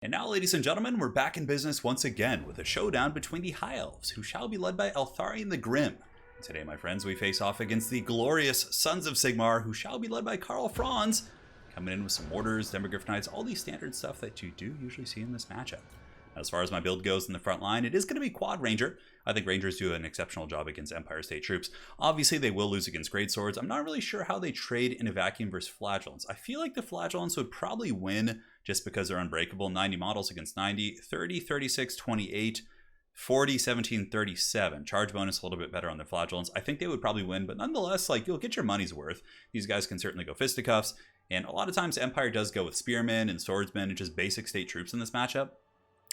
And now, ladies and gentlemen, we're back in business once again with a showdown between the High Elves, who shall be led by ELTHARION the Grim. Today, my friends, we face off against the glorious Sons of Sigmar, who shall be led by Karl Franz, coming in with some mortars, Demogryph Knights, all the standard stuff that you do usually see in this matchup. As far as my build goes in the front line, it is going to be Quad Ranger. I think Rangers do an exceptional job against Empire State troops. Obviously, they will lose against Greatswords. I'm not really sure how they trade in a vacuum versus Flagellants. I feel like the Flagellants would probably win just because they're unbreakable. 90 models against 90, 30, 36, 28, 40, 17, 37. Charge bonus a little bit better on the Flagellants. I think they would probably win, but nonetheless, like, you'll get your money's worth. These guys can certainly go fisticuffs, and a lot of times Empire does go with Spearmen and Swordsmen and just basic state troops in this matchup.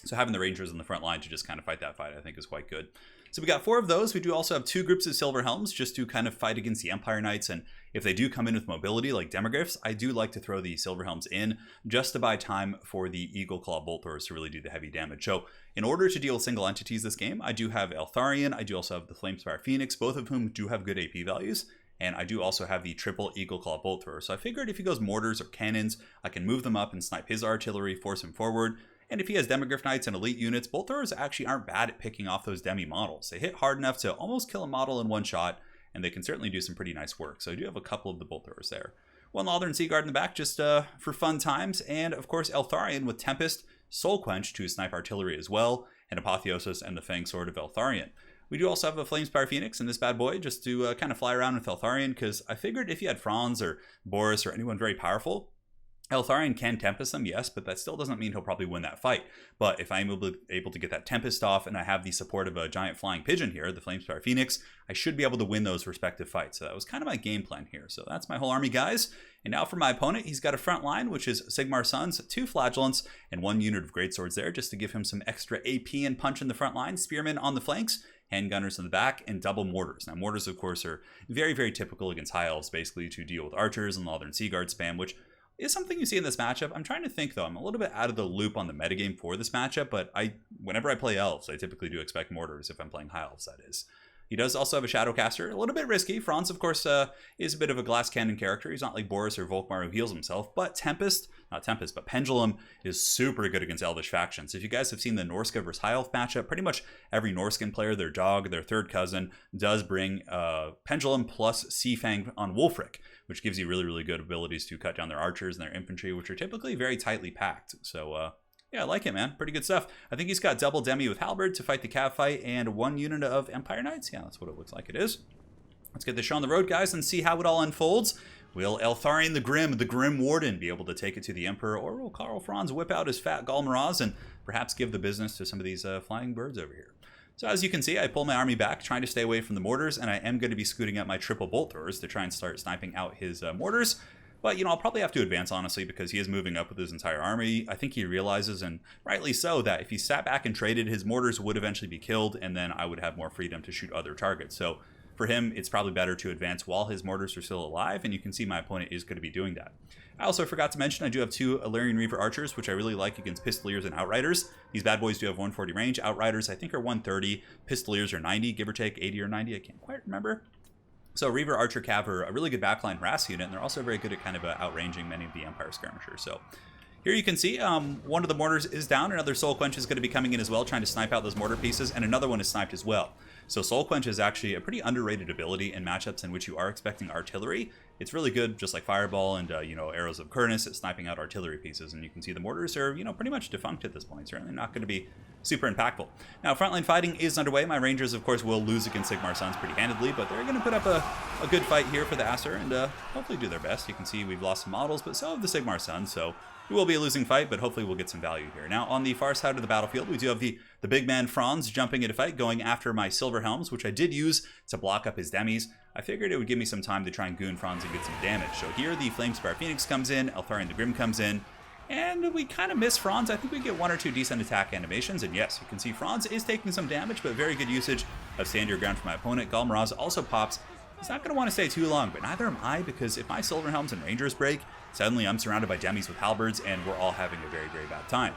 So having the Rangers in the front line to just kind of fight that fight, I think, is quite good. So we got 4 of those. We do also have 2 groups of Silver Helms just to kind of fight against the Empire Knights. And if they do come in with mobility like Demogryphs, I do like to throw the Silver Helms in just to buy time for the Eagle Claw Bolt Throwers to really do the heavy damage. So in order to deal with single entities this game, I do have ELTHARION. I do also have the Flamespire Phoenix, both of whom do have good AP values. And I do also have the triple Eagle Claw Bolt Thrower. So I figured if he goes mortars or cannons, I can move them up and snipe his artillery, force him forward. And if he has Demogryph Knights and elite units, Bolt Throwers actually aren't bad at picking off those demi models. They hit hard enough to almost kill a model in one shot, and they can certainly do some pretty nice work. So I do have a couple of the Bolt Throwers there. One Northern Sea Guard in the back, just for fun times. And of course, ELTHARION with Tempest, Soul Quench to snipe artillery as well, and Apotheosis and the Fang Sword of ELTHARION. We do also have a Flamespire Phoenix in this bad boy, just to kind of fly around with ELTHARION, because I figured if you had Franz or Boris or anyone very powerful, ELTHARION can Tempest them, yes, but that still doesn't mean he'll probably win that fight. But if I'm able to get that Tempest off and I have the support of a giant flying pigeon here, the Flamespire Phoenix, I should be able to win those respective fights. So that was kind of my game plan here. So that's my whole army, guys. And now for my opponent, he's got a front line, which is Sigmar Sons, 2 Flagellants, and 1 unit of Greatswords there, just to give him some extra AP and punch in the front line. Spearmen on the flanks, handgunners in the back, and double mortars. Now, mortars, of course, are very, very typical against High Elves, basically to deal with archers and Northern Sea Guard spam, which is something you see in this matchup. I'm trying to think, though. I'm a little bit out of the loop on the metagame for this matchup, but whenever I play Elves, I typically do expect mortars if I'm playing High Elves, that is. He does also have a Shadowcaster, a little bit risky. Franz, of course, is a bit of a glass cannon character. He's not like Boris or Volkmar who heals himself, but Pendulum is super good against Elvish factions. If you guys have seen the Norska versus High Elf matchup, pretty much every Norscan player, their dog, their third cousin, does bring Pendulum plus Seafang on Wolfric, which gives you really, really good abilities to cut down their archers and their infantry, which are typically very tightly packed. So, yeah, I like it, man. Pretty good stuff. I think he's got double Demi with Halberd to fight the Cav fight and 1 unit of Empire Knights. Yeah, that's what it looks like it is. Let's get this show on the road, guys, and see how it all unfolds. Will ELTHARION the Grim Warden, be able to take it to the Emperor, or will Karl Franz whip out his fat Galmaraz and perhaps give the business to some of these flying birds over here? So as you can see, I pull my army back, trying to stay away from the mortars, and I am going to be scooting up my triple Bolt Throwers to try and start sniping out his mortars. But, you know, I'll probably have to advance, honestly, because he is moving up with his entire army. I think he realizes, and rightly so, that if he sat back and traded, his mortars would eventually be killed, and then I would have more freedom to shoot other targets. So for him, it's probably better to advance while his mortars are still alive, and you can see my opponent is going to be doing that. I also forgot to mention I do have 2 Eltharion Reaver Archers, which I really like against Pistoliers and Outriders. These bad boys do have 140 range. Outriders, I think, are 130. Pistoliers are 90, give or take 80 or 90. I can't quite remember. So Reaver Archer Cav are a really good backline harass unit, and they're also very good at kind of outranging many of the Empire skirmishers. So here you can see one of the mortars is down. Another Soul Quench is going to be coming in as well, trying to snipe out those mortar pieces, and another one is sniped as well. So Soul Quench is actually a pretty underrated ability in matchups in which you are expecting artillery. It's really good, just like Fireball and Arrows of Kurnus, at sniping out artillery pieces. And you can see the mortars are pretty much defunct at this point. Certainly not going to be super impactful. Now, frontline fighting is underway. My Rangers, of course, will lose against Sigmar Sons pretty handedly, but they're going to put up a good fight here for the Acer and hopefully do their best. You can see we've lost some models, but so have the Sigmar Sons, so it will be a losing fight, but hopefully we'll get some value here. Now, on the far side of the battlefield, we do have the big man Franz jumping into fight, going after my Silver Helms, which I did use to block up his demis. I figured it would give me some time to try and goon Franz and get some damage. So here the Flamespire Phoenix comes in, ELTHARION the Grim comes in, and we kind of miss Franz. I think we get 1 or 2 decent attack animations, and yes, you can see Franz is taking some damage, but very good usage of Stand Your Ground for my opponent. Galmaraz also pops. He's not going to want to stay too long, but neither am I, because if my Silver Helms and Rangers break, suddenly I'm surrounded by demis with halberds, and we're all having a very, very bad time.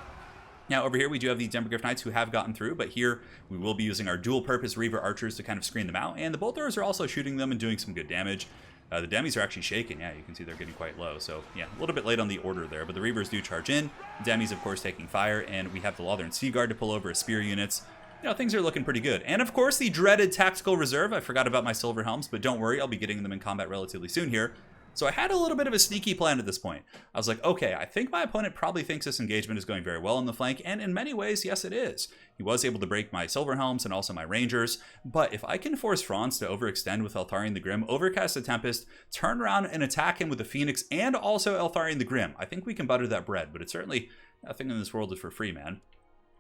Now, over here, we do have the Demogryph Knights who have gotten through, but here we will be using our dual-purpose Reaver Archers to kind of screen them out, and the Bolt Throwers are also shooting them and doing some good damage. The demis are actually shaking. Yeah, you can see they're getting quite low. So, yeah, a little bit late on the order there. But the Reavers do charge in. Demis, of course, taking fire. And we have the Lothern Sea Guard to pull over as spear units. You know, things are looking pretty good. And, of course, the dreaded Tactical Reserve. I forgot about my Silver Helms, but don't worry. I'll be getting them in combat relatively soon here. So I had a little bit of a sneaky plan at this point. I was like, okay, I think my opponent probably thinks this engagement is going very well on the flank, and in many ways, yes, it is. He was able to break my Silver Helms and also my Rangers, but if I can force Franz to overextend with Eltharion the Grim, overcast the Tempest, turn around and attack him with the Phoenix and also Eltharion the Grim, I think we can butter that bread, but it's certainly nothing in this world is for free, man.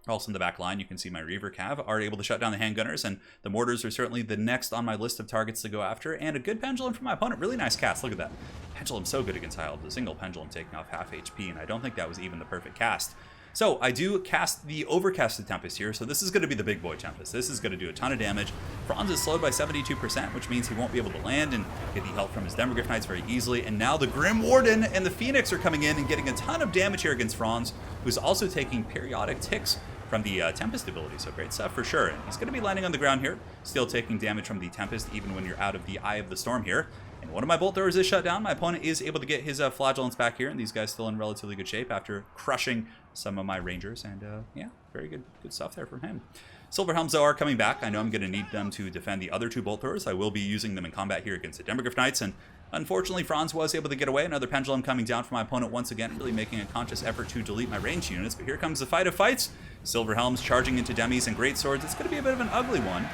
Also in the back line, you can see my Reaver Cav are able to shut down the handgunners, and the mortars are certainly the next on my list of targets to go after, and a good Pendulum from my opponent. Really nice cast. Look at that. Pendulum's so good against High Elves. The single Pendulum taking off half HP, and I don't think that was even the perfect cast. So I do cast the Overcasted Tempest here, so this is going to be the big boy Tempest. This is going to do a ton of damage. Franz is slowed by 72%, which means he won't be able to land and get the help from his Demogryph Knights very easily. And now the Grim Warden and the Phoenix are coming in and getting a ton of damage here against Franz, who's also taking periodic ticks from the Tempest ability, so great stuff for sure. And he's going to be landing on the ground here, still taking damage from the Tempest, even when you're out of the Eye of the Storm here. And one of my Bolt Throwers is shut down. My opponent is able to get his Flagellants back here, and these guys still in relatively good shape after crushing some of my Rangers. And yeah, very good stuff there from him. Silver Helms, though, are coming back. I know I'm going to need them to defend the other two Bolt Throwers. I will be using them in combat here against the Demogryph Knights, and unfortunately, Franz was able to get away. Another Pendulum coming down from my opponent once again, really making a conscious effort to delete my ranged units. But here comes the fight of fights. Silver Helms charging into Demis and Great Swords. It's going to be a bit of an ugly one.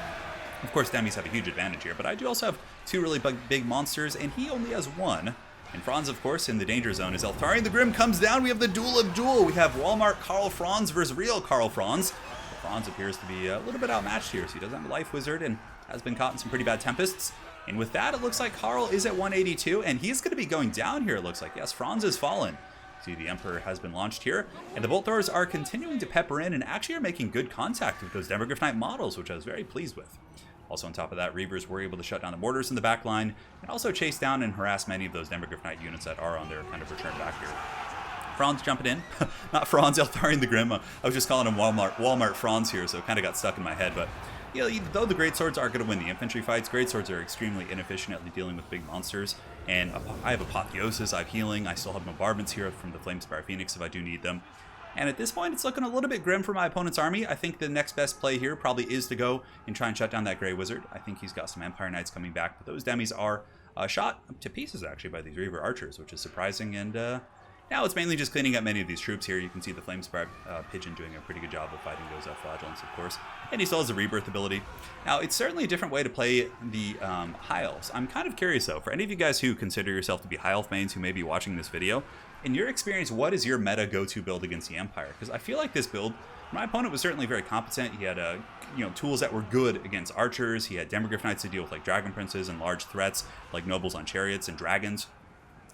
Of course, Demis have a huge advantage here, but I do also have two really big monsters, and he only has one. And Franz, of course, in the danger zone as Eltharion the Grim comes down. We have the duel of duel. We have Walmart Karl Franz versus real Karl Franz. Franz appears to be a little bit outmatched here, so he doesn't have a Life Wizard and has been caught in some pretty bad Tempests. And with that, it looks like Karl is at 182, and he's going to be going down here, it looks like. Yes, Franz has fallen. See, the Emperor has been launched here, and the Bolt Throwers are continuing to pepper in and actually are making good contact with those Demogryph Knight models, which I was very pleased with. Also on top of that, Reavers were able to shut down the mortars in the back line and also chase down and harass many of those Demogryph Knight units that are on their kind of return back here. Franz jumping in. Not Franz, Eltharion the Grim. I was just calling him Walmart Franz here, so it kind of got stuck in my head. But you know, though the Great Swords are going to win the infantry fights, Great Swords are extremely inefficient at dealing with big monsters. And I have Apotheosis, I have Healing, I still have Bombardments here from the Flamespire Phoenix if I do need them. And at this point, it's looking a little bit grim for my opponent's army. I think the next best play here probably is to go and try and shut down that Grey Wizard. I think he's got some Empire Knights coming back, but those Demis are shot to pieces, actually, by these Reaver Archers, which is surprising. And now it's mainly just cleaning up many of these troops here. You can see the Flamespire Pigeon doing a pretty good job of fighting those Flagellants, of course. And he still has a Rebirth ability. Now, it's certainly a different way to play the High Elves. I'm kind of curious, though, for any of you guys who consider yourself to be High Elf mains who may be watching this video, in your experience, what is your meta go-to build against the Empire? Because I feel like this build, my opponent was certainly very competent. He had tools that were good against archers. He had Demogryph Knights to deal with like Dragon Princes and large threats like nobles on chariots and dragons.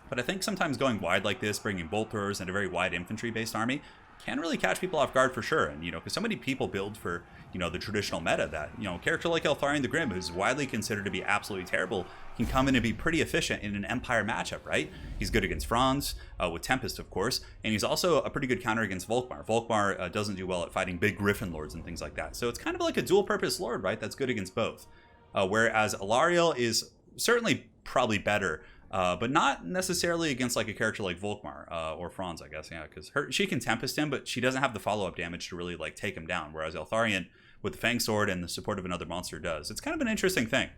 But I think sometimes going wide like this, bringing Bolt Throwers and a very wide infantry-based army, can really catch people off guard for sure. And, because so many people build for, the traditional meta that, a character like Eltharion the Grim, who's widely considered to be absolutely terrible, can come in and be pretty efficient in an Empire matchup, right? He's good against Franz, with Tempest, of course, and he's also a pretty good counter against Volkmar. Volkmar doesn't do well at fighting big Griffin Lords and things like that. So it's kind of like a dual-purpose Lord, right? That's good against both. Whereas Alariel is certainly probably better, but not necessarily against like a character like Volkmar or Franz, I guess, yeah, because she can Tempest him, but she doesn't have the follow-up damage to really like take him down, whereas Eltharion, with the Fang Sword and the support of another monster, does. It's kind of an interesting thing.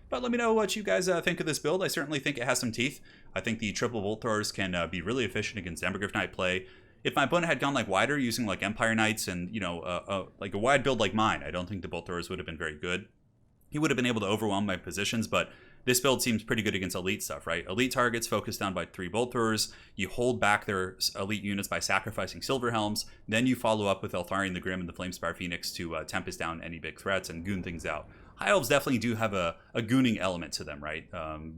But let me know what you guys think of this build. I certainly think it has some teeth. I think the triple Bolt Throwers can be really efficient against Demogryph Knight play. If my opponent had gone like wider using like Empire Knights and, like a wide build like mine, I don't think the Bolt Throwers would have been very good. He would have been able to overwhelm my positions, but this build seems pretty good against elite stuff, right? Elite targets focused down by 3 Bolt Throwers. You hold back their elite units by sacrificing Silver Helms. Then you follow up with Eltharion the Grim and the Flamespire Phoenix to Tempest down any big threats and goon things out. High Elves definitely do have a gooning element to them, right?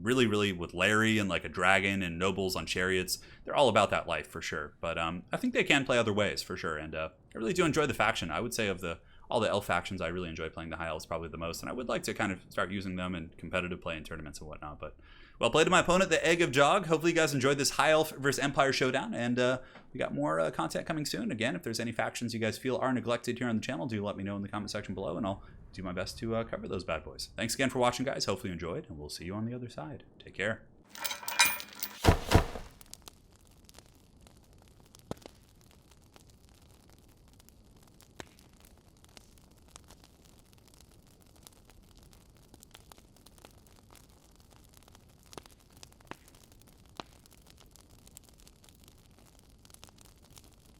Really with Larry and like a dragon and nobles on chariots. They're all about that life for sure. But I think they can play other ways for sure. And I really do enjoy the faction. I would say of all the elf factions, I really enjoy playing the High Elves probably the most, and I would like to kind of start using them in competitive play in tournaments and whatnot. But well played to my opponent, the Egg of Jog. Hopefully you guys enjoyed this High Elf versus Empire showdown, and we got more content coming soon. Again, if there's any factions you guys feel are neglected here on the channel, do let me know in the comment section below, and I'll do my best to cover those bad boys. Thanks again for watching, guys. Hopefully you enjoyed, and we'll see you on the other side. Take care.